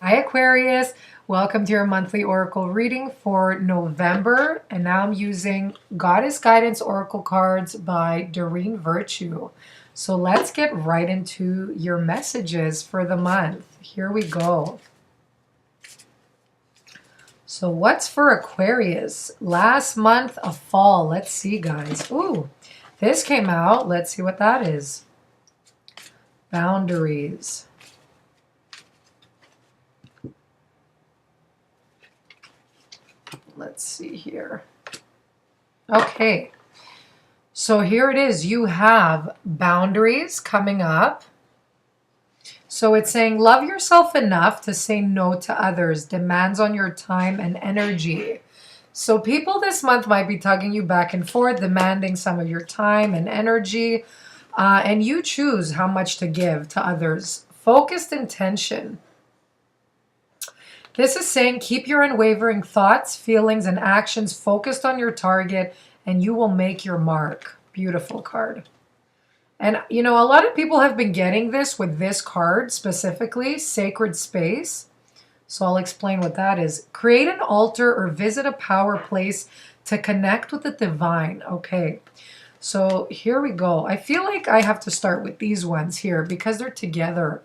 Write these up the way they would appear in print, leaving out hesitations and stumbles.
Hi, Aquarius. Welcome to your monthly oracle reading for November. And now I'm using Goddess Guidance Oracle cards by Doreen Virtue. So let's get right into your messages for the month. Here we go. So what's for Aquarius? Last month of fall. Let's see, guys. Ooh, this came out. Let's see what that is. Boundaries. Let's see here. Okay, so here it is. You have boundaries coming up. So it's saying love yourself enough to say no to others, demands on your time and energy. So people this month might be tugging you back and forth, demanding some of your time and energy, and you choose how much to give to others. Focused intention. This is saying keep your unwavering thoughts, feelings, and actions focused on your target, and you will make your mark. Beautiful card. And, you know, a lot of people have been getting this with this card specifically, sacred space. So I'll explain what that is. Create an altar or visit a power place to connect with the divine. Okay. So here we go. I feel like I have to start with these ones here because they're together.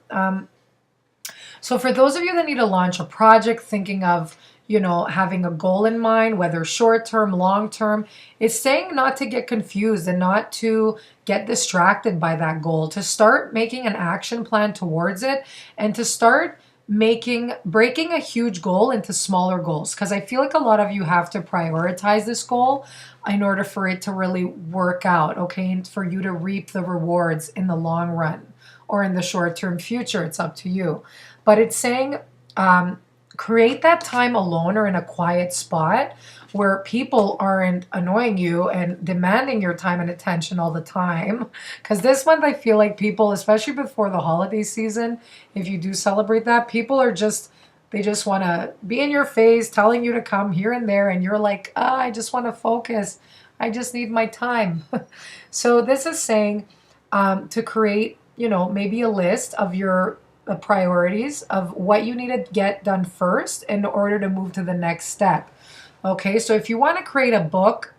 So for those of you that need to launch a project, thinking of, you know, having a goal in mind, whether short-term, long-term, it's saying not to get confused and not to get distracted by that goal, to start making an action plan towards it and to start breaking a huge goal into smaller goals. Because I feel like a lot of you have to prioritize this goal in order for it to really work out, okay, and for you to reap the rewards in the long run or in the short-term future. It's up to you. But it's saying create that time alone or in a quiet spot where people aren't annoying you and demanding your time and attention all the time. Because this month I feel like people, especially before the holiday season, if you do celebrate that, people are they just want to be in your face, telling you to come here and there. And you're like, I just want to focus. I just need my time. So this is saying to create, you know, maybe a list of your priorities of what you need to get done first in order to move to the next step. Okay, so if you want to create a book,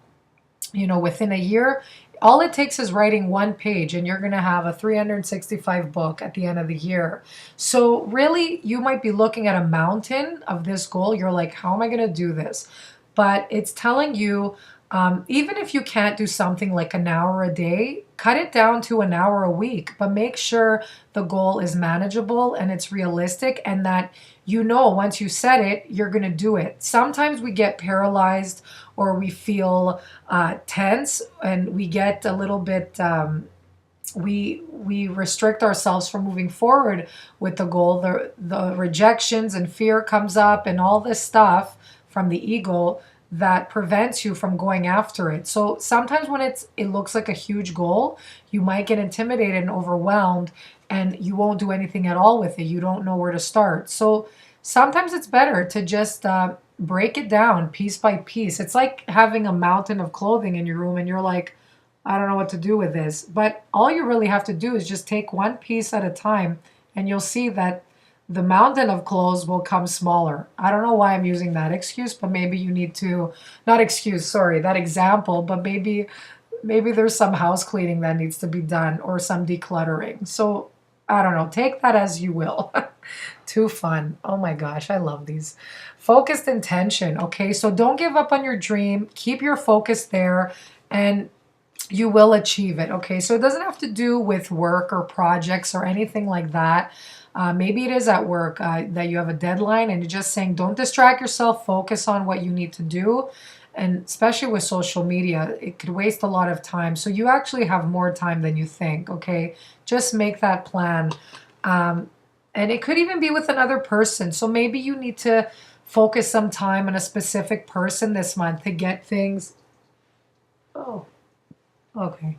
you know, within a year, all it takes is writing one page and you're going to have a 365 book at the end of the year. So really, you might be looking at a mountain of this goal. You're like, how am I going to do this? But it's telling you, even if you can't do something like an hour a day, cut it down to an hour a week, but make sure the goal is manageable and it's realistic and that you know once you set it, you're going to do it. Sometimes we get paralyzed or we feel tense and we get a little bit, we restrict ourselves from moving forward with the goal. The rejections and fear comes up and all this stuff from the ego that prevents you from going after it. So sometimes when it looks like a huge goal, you might get intimidated and overwhelmed and you won't do anything at all with it. You don't know where to start. So sometimes it's better to just break it down piece by piece. It's like having a mountain of clothing in your room and you're like, I don't know what to do with this. But all you really have to do is just take one piece at a time and you'll see that the mountain of clothes will come smaller. I don't know why I'm using that excuse, but maybe you need to, not excuse, sorry, that example, but maybe there's some house cleaning that needs to be done or some decluttering. So I don't know, take that as you will. Too fun. Oh my gosh, I love these. Focused intention. Okay, so don't give up on your dream. Keep your focus there and you will achieve it. Okay, so it doesn't have to do with work or projects or anything like that. Maybe it is at work that you have a deadline and you're just saying, don't distract yourself, focus on what you need to do. And especially with social media, it could waste a lot of time. So you actually have more time than you think, okay? Just make that plan. And it could even be with another person. So maybe you need to focus some time on a specific person this month to get things. Oh, okay.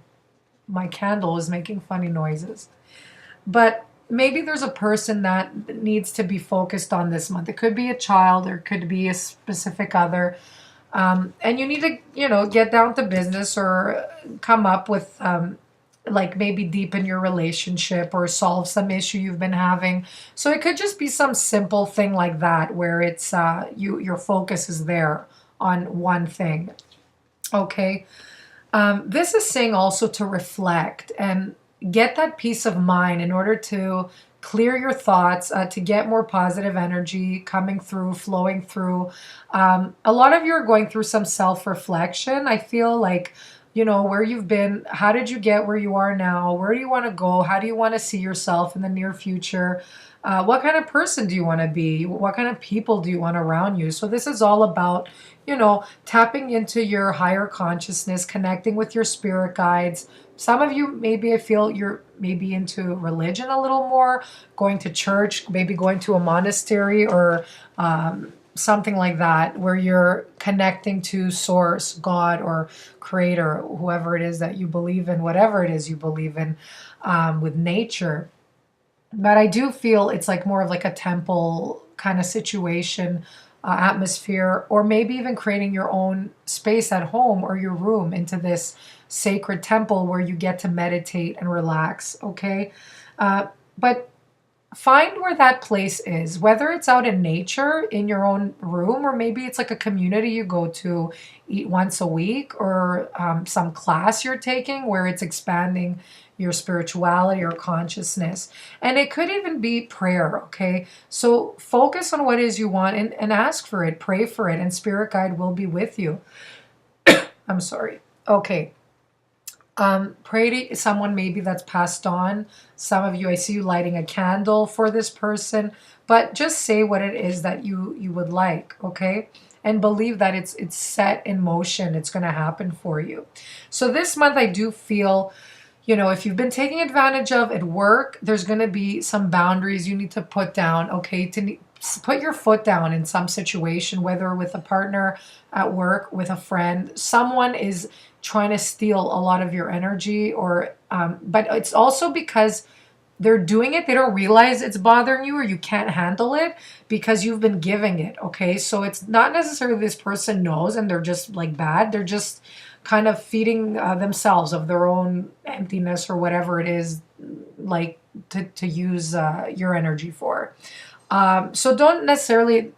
My candle is making funny noises. But maybe there's a person that needs to be focused on this month. It could be a child or it could be a specific other. And you need to, you know, get down to business or come up with like maybe deepen your relationship or solve some issue you've been having. So it could just be some simple thing like that where it's your focus is there on one thing. Okay. This is saying also to reflect and get that peace of mind in order to clear your thoughts, to get more positive energy coming through, flowing through. A lot of you are going through some self-reflection. I feel like, where you've been, how did you get where you are now? Where do you want to go? How do you want to see yourself in the near future? What kind of person do you want to be? What kind of people do you want around you? So this is all about, tapping into your higher consciousness, connecting with your spirit guides. Some of you, maybe I feel you're maybe into religion a little more, going to church, maybe going to a monastery or something like that, where you're connecting to source, God or creator, whoever it is that you believe in, whatever it is you believe in, with nature. But I do feel it's like more of like a temple kind of situation, atmosphere, or maybe even creating your own space at home or your room into this sacred temple where you get to meditate and relax. Okay. But find where that place is, whether it's out in nature in your own room, or maybe it's like a community you go to eat once a week, or some class you're taking where it's expanding your spirituality or consciousness. And it could even be prayer. Okay. So focus on what it is you want and ask for it, pray for it, and spirit guide will be with you. I'm sorry. Okay. Pray to someone maybe that's passed on. Some of you, I see you lighting a candle for this person, but just say what it is that you would like, okay? And believe that it's set in motion. It's going to happen for you. So this month I do feel, if you've been taking advantage of at work, there's going to be some boundaries you need to put down, okay? To put your foot down in some situation, whether with a partner at work, with a friend. Someone is trying to steal a lot of your energy, or but it's also because they're doing it, they don't realize it's bothering you or you can't handle it because you've been giving it. Okay, so it's not necessarily this person knows and they're just like bad. They're just kind of feeding themselves of their own emptiness or whatever it is, like to use your energy for. So don't necessarily,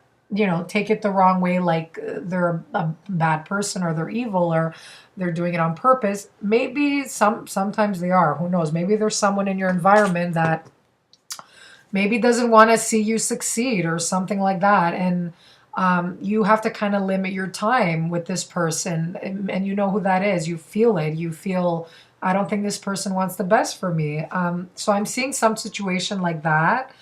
take it the wrong way, like they're a bad person or they're evil or they're doing it on purpose. Maybe sometimes they are. Who knows? Maybe there's someone in your environment that maybe doesn't want to see you succeed or something like that. And you have to kind of limit your time with this person. And you know who that is. You feel it. You feel, I don't think this person wants the best for me. So I'm seeing some situation like that.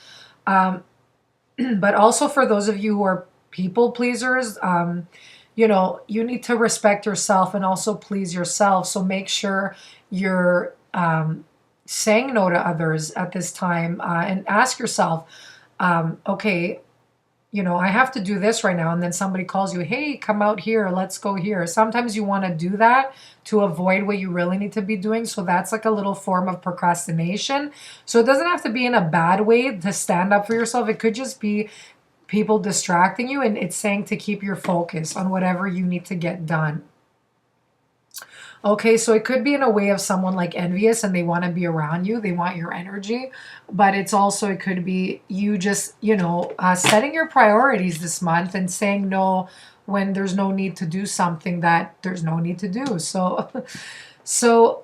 But also for those of you who are people pleasers, you need to respect yourself and also please yourself. So make sure you're saying no to others at this time, and ask yourself, okay, I have to do this right now. And then somebody calls you, hey, come out here, let's go here. Sometimes you want to do that to avoid what you really need to be doing. So that's like a little form of procrastination. So it doesn't have to be in a bad way to stand up for yourself. It could just be people distracting you, and it's saying to keep your focus on whatever you need to get done. Okay, so it could be in a way of someone like envious and they want to be around you. They want your energy. But it could be you just, setting your priorities this month and saying no when there's no need to do something that there's no need to do. So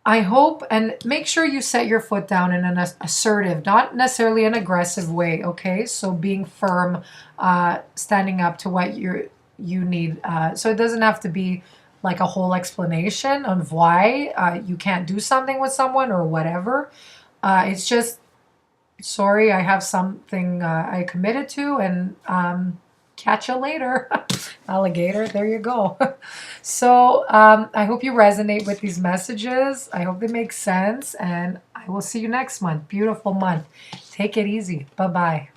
I hope, and make sure you set your foot down in an assertive, not necessarily an aggressive way, okay? So being firm, standing up to what you need. So it doesn't have to be like a whole explanation on why you can't do something with someone or whatever. It's just, sorry, I have something I committed to, and catch you later. Alligator, there you go. So I hope you resonate with these messages. I hope they make sense, and I will see you next month. Beautiful month. Take it easy. Bye-bye.